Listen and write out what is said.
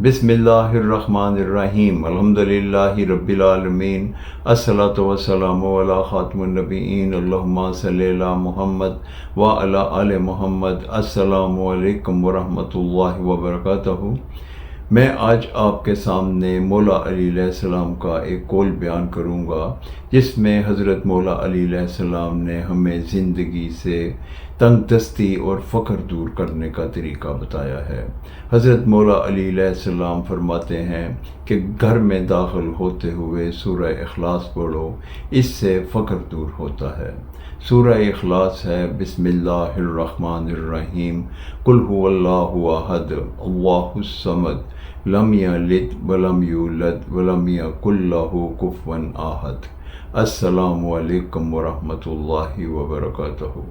बिस्मिल्लाहिर्रहमानिर्रहीम अल्हम्दुलिल्लाहि रब्बिल आलमीन अस्सलातु वस्सलामु अला खातिमुन नबिय्यीन अल्लाहुम्मा सल्लि अला मुहम्मद व अला आले मुहम्मद। अस्सलामु अलैकुम व रहमतुल्लाहि व बरकातहू। मैं आज आपके सामने मौला अली अलैहिस्सलाम का एक कौल बयान करूँगा जिसमें हज़रत मौला अली अलैहिस्सलाम ने हमें ज़िंदगी से तंगदस्ती और फ़ख्र दूर करने का तरीका बताया है। हज़रत मौला अली अलैहिस्सलाम फरमाते हैं कि घर में दाखिल होते हुए सूरह इखलास पढ़ो, इससे फ़ख्र दूर होता है। सूरह इखलास है बिस्मिल्लाहिर्रहमानिर्रहीम कुल हुवल्लाहु अहद अल्लाहुस समद लम यलिद वलम यूलद वलम यकुल लहू कुफुवन अहद। अस्सलामु अलैकुम व रहमतुल्लाहि व बरकातहू।